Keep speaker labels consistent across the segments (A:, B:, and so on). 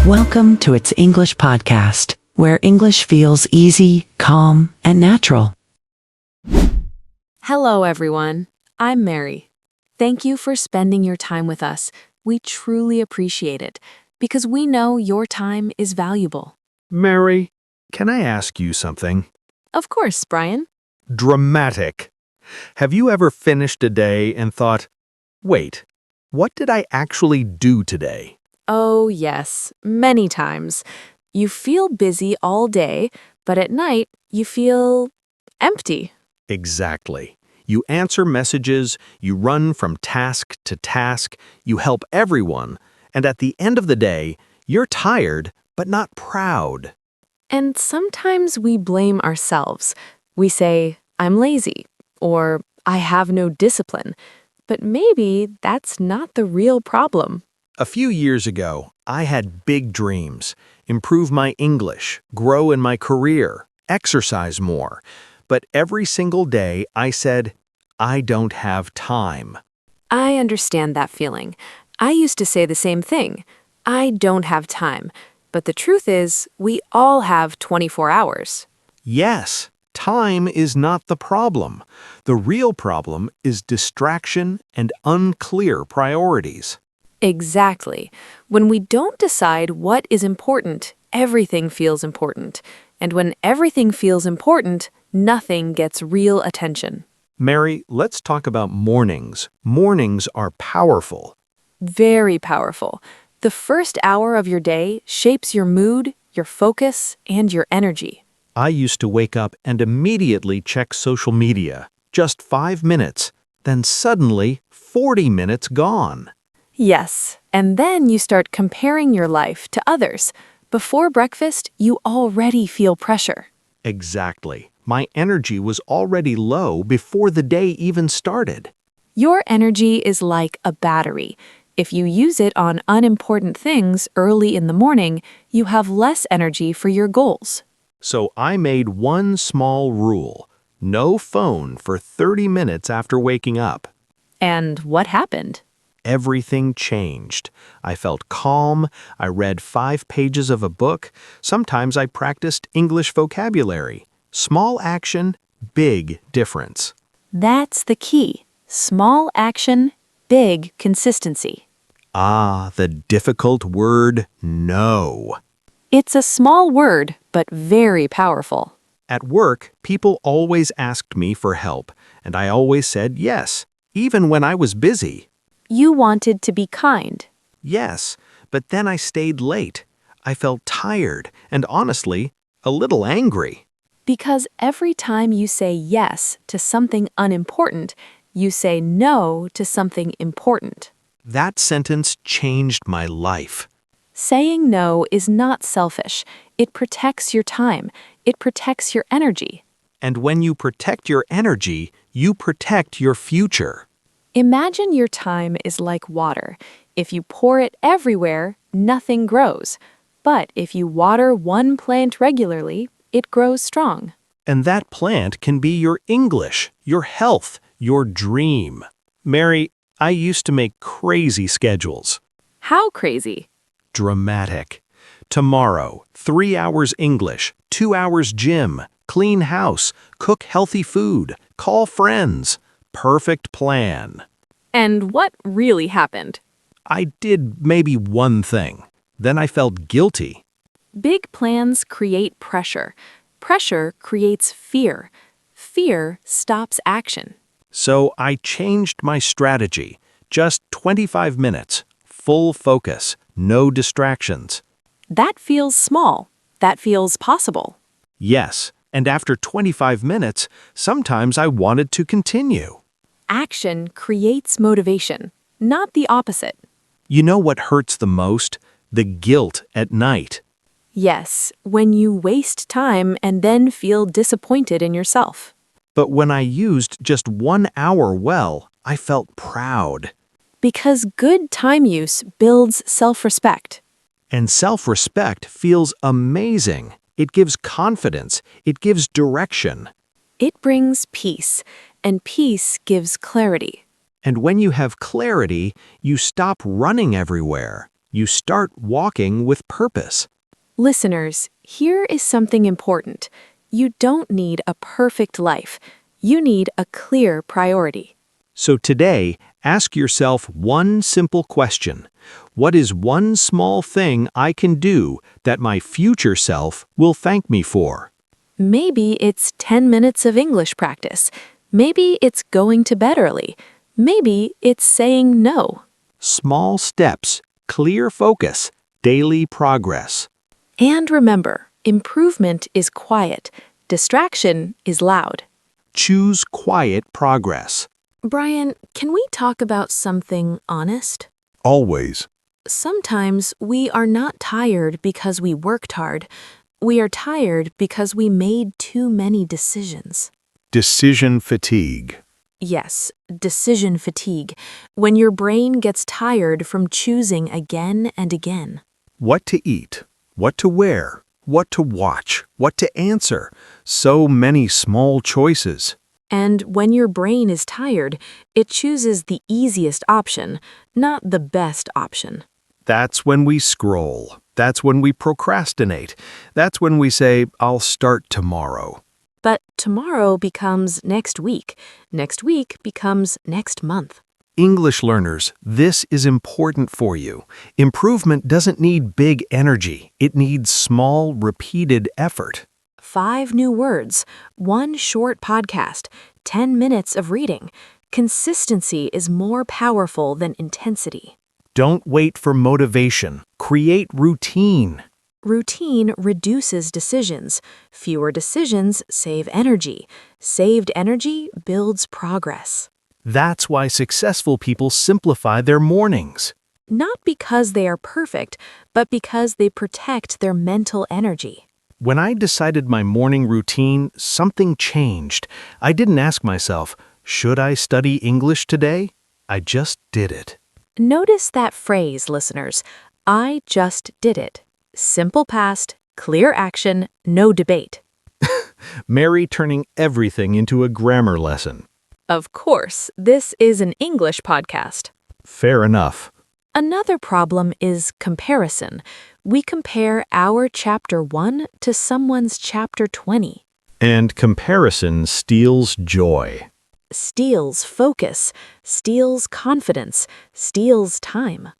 A: Welcome to It's English Podcast, where English feels easy, calm, and natural.
B: Hello, everyone. I'm Mary. Thank you for spending your time with us. We truly appreciate it because we know your time is valuable.
C: Mary, can I ask you something?
B: Of course, Brian.
C: Dramatic. Have you ever finished a day and thought, wait, what did I actually do today?
B: Oh, yes, many times. You feel busy all day, but at night you feel empty.
C: Exactly. You answer messages, you run from task to task, you help everyone, and at the end of the day, you're tired, but not proud.
B: And sometimes we blame ourselves. We say, I'm lazy, or I have no discipline. But maybe that's not the real problem.
C: A few years ago, I had big dreams: improve my English, grow in my career, exercise more. But every single day I said, I don't have time.
B: I understand that feeling. I used to say the same thing. I don't have time. But the truth is, we all have 24 hours.
C: Yes, time is not the problem. The real problem is distraction and unclear priorities.
B: Exactly. When we don't decide what is important, everything feels important. And when everything feels important, nothing gets real attention.
C: Mary, let's talk about mornings. Mornings are powerful.
B: Very powerful. The first hour of your day shapes your mood, your focus, and your energy.
C: I used to wake up and immediately check social media. Just 5 minutes. Then suddenly, 40 minutes gone.
B: Yes, and then you start comparing your life to others. Before breakfast, you already feel pressure.
C: Exactly. My energy was already low before the day even started.
B: Your energy is like a battery. If you use it on unimportant things early in the morning, you have less energy for your goals.
C: So I made one small rule: no phone for 30 minutes after waking up.
B: And what happened?
C: Everything changed. I felt calm, I read 5 pages of a book, sometimes I practiced English vocabulary. Small action, big difference.
B: That's the key. Small action, big consistency.
C: Ah, the difficult word, no.
B: It's a small word, but very powerful.
C: At work, people always asked me for help, and I always said yes, even when I was busy.
B: You wanted to be kind.
C: Yes, but then I stayed late. I felt tired and honestly, a little angry.
B: Because every time you say yes to something unimportant, you say no to something important.
C: That sentence changed my life.
B: Saying no is not selfish. It protects your time. It protects your energy.
C: And when you protect your energy, you protect your future.
B: Imagine your time is like water. If you pour it everywhere, nothing grows. But if you water one plant regularly, it grows strong.
C: And that plant can be your English, your health, your dream. Mary, I used to make crazy schedules.
B: How crazy?
C: Dramatic. Tomorrow, 3 hours English, 2 hours gym, clean house, cook healthy food, call friends. Perfect plan.
B: And what really happened?
C: I did maybe one thing. Then I felt guilty.
B: Big plans create pressure. Pressure creates fear. Fear stops action.
C: So I changed my strategy. Just 25 minutes, full focus, no distractions.
B: That feels small. That feels possible.
C: Yes, and after 25 minutes, sometimes I wanted to continue.
B: Action creates motivation, not the opposite.
C: You know what hurts the most? The guilt at night.
B: Yes, when you waste time and then feel disappointed in yourself.
C: But when I used just 1 hour well, I felt proud.
B: Because good time use builds self-respect.
C: And self-respect feels amazing. It gives confidence. It gives direction.
B: It brings peace, and peace gives clarity.
C: And when you have clarity, you stop running everywhere. You start walking with purpose.
B: Listeners, here is something important. You don't need a perfect life. You need a clear priority.
C: So today, ask yourself one simple question. What is one small thing I can do that my future self will thank me for?
B: Maybe it's 10 minutes of English practice. Maybe it's going to bed early. Maybe it's saying no.
C: Small steps, clear focus, daily progress.
B: And remember, improvement is quiet. Distraction is loud.
C: Choose quiet progress.
B: Brian, can we talk about something honest?
D: Always.
B: Sometimes we are not tired because we worked hard. We are tired because we made too many decisions.
D: Decision fatigue.
B: Yes, decision fatigue, when your brain gets tired from choosing again and again.
C: What to eat, what to wear, what to watch, what to answer. So many small choices.
B: And when your brain is tired, it chooses the easiest option, not the best option.
C: That's when we scroll. That's when we procrastinate. That's when we say, I'll start tomorrow.
B: But tomorrow becomes next week. Next week becomes next month.
C: English learners, this is important for you. Improvement doesn't need big energy. It needs small, repeated effort.
B: 5 new words, 1 short podcast, 10 minutes of reading. Consistency is more powerful than intensity.
C: Don't wait for motivation. Create routine.
B: Routine reduces decisions. Fewer decisions save energy. Saved energy builds progress.
C: That's why successful people simplify their mornings.
B: Not because they are perfect, but because they protect their mental energy.
C: When I decided my morning routine, something changed. I didn't ask myself, should I study English today? I just did it.
B: Notice that phrase, listeners. I just did it. Simple past, clear action, no debate.
C: Mary turning everything into a grammar lesson.
B: Of course, this is an English podcast.
C: Fair enough.
B: Another problem is comparison. We compare our chapter 1 to someone's chapter 20.
C: And comparison steals joy.
B: Steals focus, steals confidence, steals time.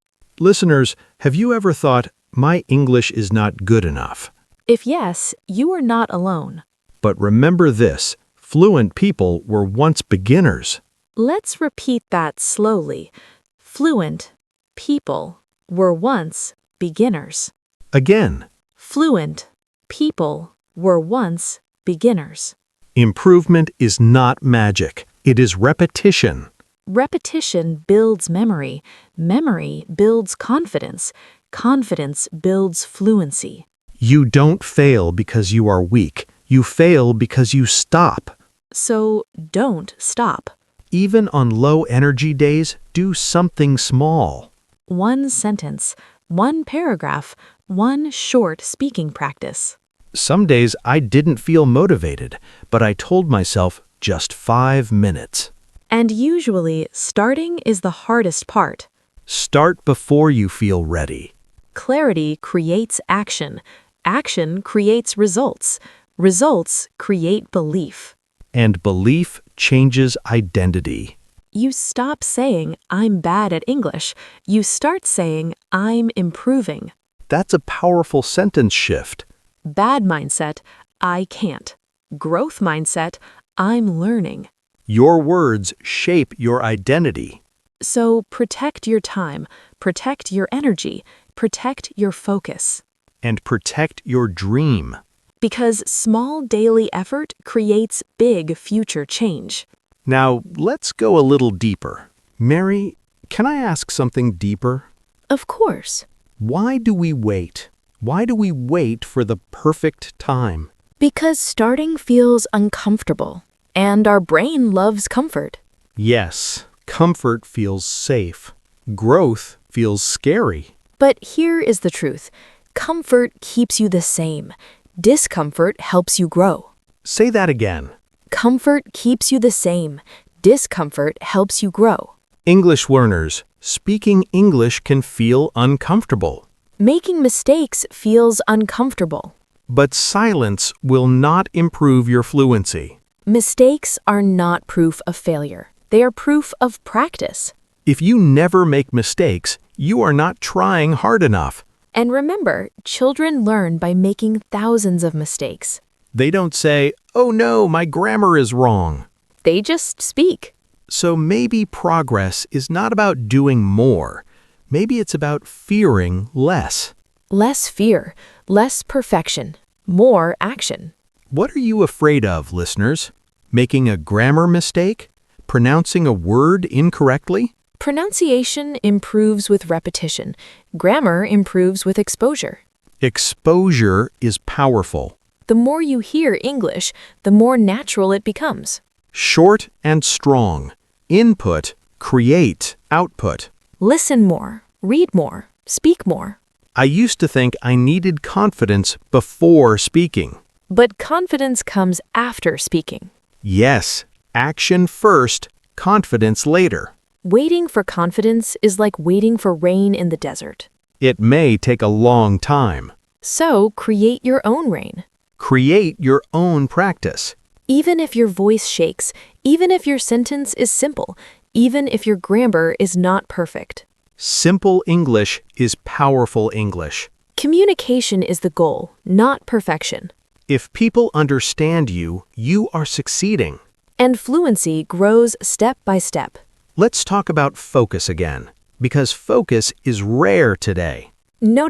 C: Listeners, have you ever thought, my English is not good enough?
B: If yes, you are not alone.
C: But remember this, fluent people were once beginners.
B: Let's repeat that slowly. Fluent people were once beginners.
C: Again,
B: Fluent people were once beginners.
C: improvement is not magic. It is repetition.
B: Repetition builds memory. Memory builds confidence. Confidence builds fluency.
C: You don't fail because you are weak. You fail because you stop.
B: So don't stop.
C: Even on low energy days, do something small.
B: 1 sentence, 1 paragraph, 1 short speaking practice.
C: Some days I didn't feel motivated, but I told myself just 5 minutes.
B: And usually, starting is the hardest part.
C: Start before you feel ready.
B: Clarity creates action. Action creates results. Results create belief.
C: And belief changes identity.
B: You stop saying, I'm bad at English. You start saying, I'm improving.
C: That's a powerful sentence shift.
B: Bad mindset, I can't. Growth mindset, I'm learning.
C: Your words shape your identity.
B: So protect your time, protect your energy, protect your focus.
C: And protect your dream.
B: Because small daily effort creates big future change.
C: Now, let's go a little deeper. Mary, can I ask something deeper?
B: Of course.
C: Why do we wait? Why do we wait for the perfect time?
B: Because starting feels uncomfortable, and our brain loves comfort.
C: Yes, comfort feels safe. Growth feels scary.
B: But here is the truth. Comfort keeps you the same. Discomfort helps you grow.
C: Say that again.
B: Comfort keeps you the same. Discomfort helps you grow.
C: English learners, Speaking English can feel uncomfortable.
B: Making mistakes feels uncomfortable.
C: But silence will not improve your fluency.
B: Mistakes are not proof of failure. They are proof of practice.
C: If you never make mistakes, you are not trying hard enough.
B: And remember, children learn by making thousands of mistakes.
C: They don't say, "Oh no, my grammar is wrong."
B: They just speak.
C: So maybe progress is not about doing more. Maybe it's about fearing less.
B: Less fear, less perfection, more action.
C: What are you afraid of, listeners? Making a grammar mistake? Pronouncing a word incorrectly?
B: Pronunciation improves with repetition. Grammar improves with exposure.
C: Exposure is powerful.
B: The more you hear English, the more natural it becomes.
C: Short and strong. Input, create, output.
B: Listen more, read more, speak more.
C: I used to think I needed confidence before speaking.
B: But confidence comes after speaking.
C: Yes, action first, confidence later.
B: Waiting for confidence is like waiting for rain in the desert.
C: It may take a long time.
B: So create your own rain.
C: Create your own practice.
B: Even if your voice shakes, even if your sentence is simple, even if your grammar is not perfect.
C: Simple English is powerful English.
B: Communication is the goal, not perfection.
C: If people understand you, you are succeeding.
B: And fluency grows step by step.
C: Let's talk about focus again, because focus is rare today.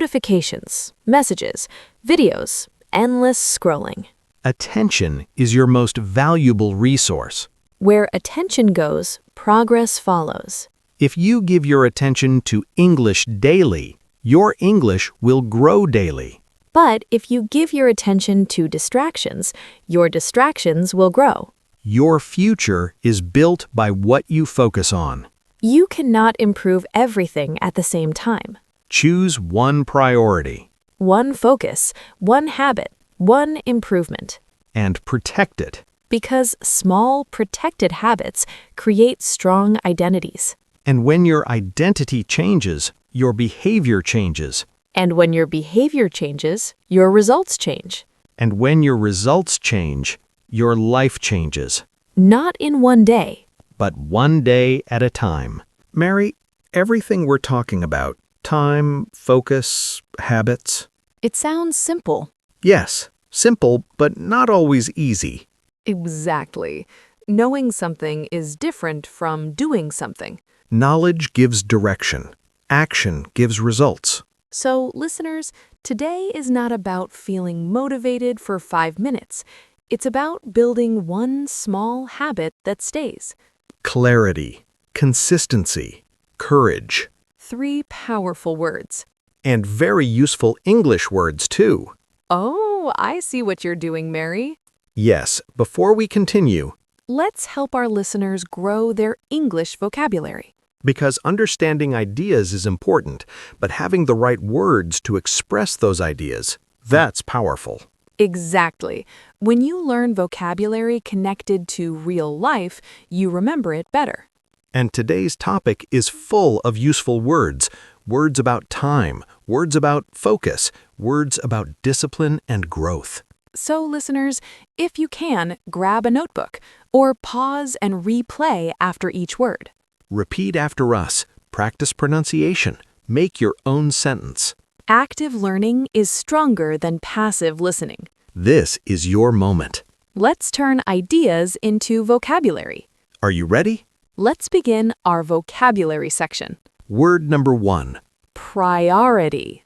B: Notifications, messages, videos, endless scrolling.
C: Attention is your most valuable resource.
B: Where attention goes, progress follows.
C: If you give your attention to English daily, your English will grow daily.
B: But if you give your attention to distractions, your distractions will grow.
C: Your future is built by what you focus on.
B: You cannot improve everything at the same time.
C: Choose one priority.
B: One focus, one habit, one improvement.
C: And protect it.
B: Because small, protected habits create strong identities.
C: And when your identity changes, your behavior changes.
B: And when your behavior changes, your results change.
C: And when your results change, your life changes.
B: Not in one day.
C: But one day at a time. Mary, everything we're talking about, time, focus, habits.
B: It sounds simple.
C: Yes, simple, but not always easy.
B: Exactly. Knowing something is different from doing something.
C: Knowledge gives direction. Action gives results.
B: So, listeners, today is not about feeling motivated for 5 minutes. It's about building one small habit that stays.
C: Clarity, consistency, courage.
B: 3 powerful words.
C: And very useful English words, too.
B: Oh, I see what you're doing, Mary.
C: Yes, before we continue,
B: Let's help our listeners grow their English vocabulary.
C: because understanding ideas is important, but having the right words to express those ideas, that's powerful.
B: Exactly. When you learn vocabulary connected to real life, you remember it better.
C: And today's topic is full of useful words. Words about time, words about focus, words about discipline and growth.
B: So, listeners, if you can, grab a notebook or pause and replay after each word.
C: Repeat after us. Practice pronunciation. Make your own sentence.
B: Active learning is stronger than passive listening.
C: This is your moment.
B: Let's turn ideas into vocabulary.
C: Are you ready?
B: Let's begin our vocabulary section.
C: Word number 1.
B: Priority.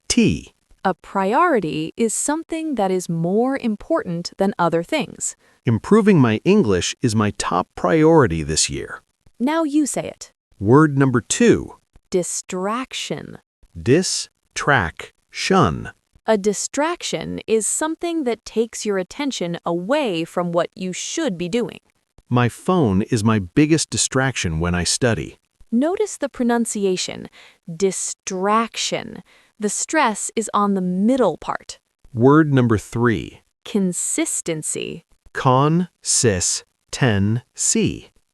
C: T.
B: A priority is something that is more important than other things.
C: Improving my English is my top priority this year.
B: Now you say it.
C: Word number 2.
B: Distraction.
C: Distraction.
B: A distraction is something that takes your attention away from what you should be doing.
C: My phone is my biggest distraction when I study.
B: Notice the pronunciation. Distraction. The stress is on the middle part.
C: Word number 3.
B: Consistency.
C: Consistency.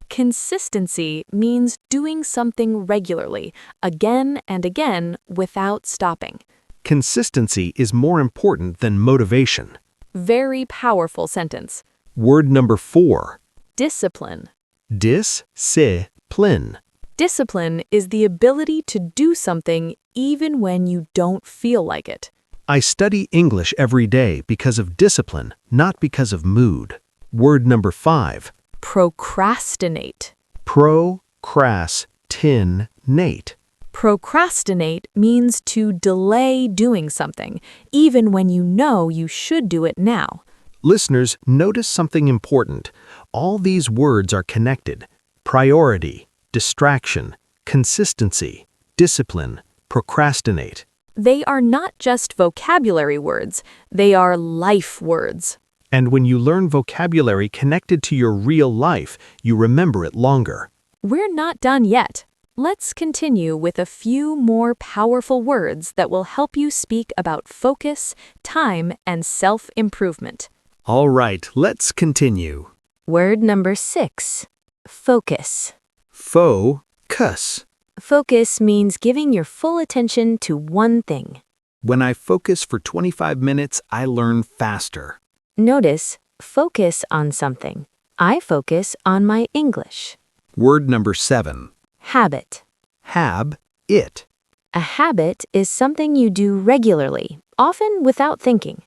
B: Consistency means doing something regularly, again and again, without stopping.
C: Consistency is more important than motivation.
B: Very powerful sentence.
C: Word number 4.
B: Discipline.
C: Discipline.
B: Discipline is the ability to do something even when you don't feel like it.
C: I study English every day because of discipline, not because of mood. Word number 5.
B: Procrastinate.
C: Procrastinate.
B: Procrastinate means to delay doing something, even when you know you should do it now.
C: Listeners, notice something important. All these words are connected. Priority, distraction, consistency, discipline, procrastinate.
B: They are not just vocabulary words, they are life words.
C: And when you learn vocabulary connected to your real life, you remember it longer.
B: We're not done yet. Let's continue with a few more powerful words that will help you speak about focus, time, and self-improvement.
C: All right, let's continue.
B: Word number 6. Focus.
C: Focus.
B: Focus means giving your full attention to one thing.
C: When I focus for 25 minutes, I learn faster.
B: Notice, focus on something. I focus on my English.
C: Word number 7.
B: Habit.
C: It.
B: A habit is something you do regularly, often without thinking.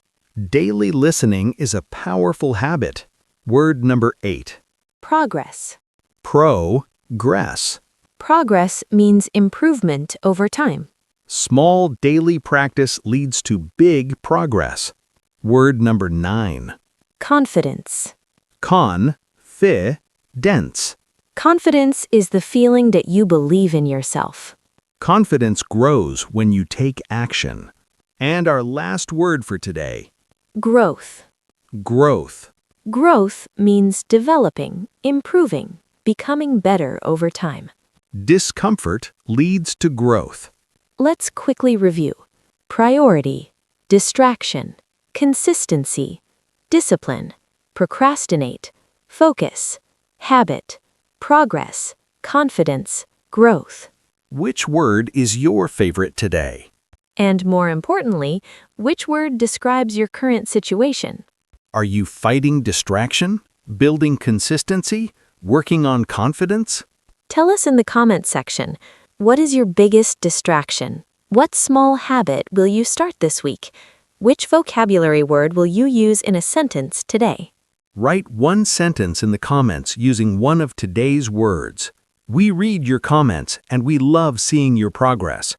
C: Daily listening is a powerful habit. Word number 8.
B: Progress.
C: Progress.
B: Progress means improvement over time.
C: Small daily practice leads to big progress. Word number 9.
B: Confidence.
C: Confidence.
B: Confidence is the feeling that you believe in yourself.
C: Confidence grows when you take action. And our last word for today.
B: Growth.
C: Growth.
B: Growth means developing, improving, becoming better over time.
C: Discomfort leads to growth.
B: Let's quickly review. Priority, distraction, consistency, discipline, procrastinate, focus, habit, progress, confidence, growth.
C: Which word is your favorite today?
B: And more importantly, which word describes your current situation?
C: Are you fighting distraction, building consistency, working on confidence?
B: Tell us in the comments section, what is your biggest distraction? What small habit will you start this week? Which vocabulary word will you use in a sentence today?
C: Write one sentence in the comments using one of today's words. We read your comments and we love seeing your progress.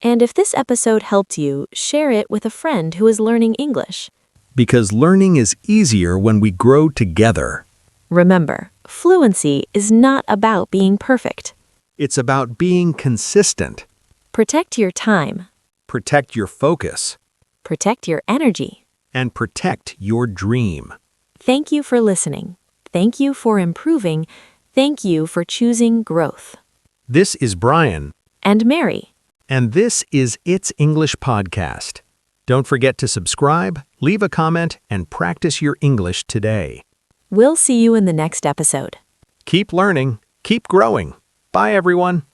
B: And if this episode helped you, share it with a friend who is learning English.
C: Because learning is easier when we grow together.
B: Remember, fluency is not about being perfect.
C: It's about being consistent.
B: Protect your time.
C: Protect your focus.
B: Protect your energy.
C: And protect your dream.
B: Thank you for listening. Thank you for improving. Thank you for choosing growth.
C: This is Brian.
B: And Mary.
C: And this is It's English Podcast. Don't forget to subscribe, leave a comment, and practice your English today.
B: We'll see you in the next episode.
C: Keep learning, keep growing. Bye, everyone.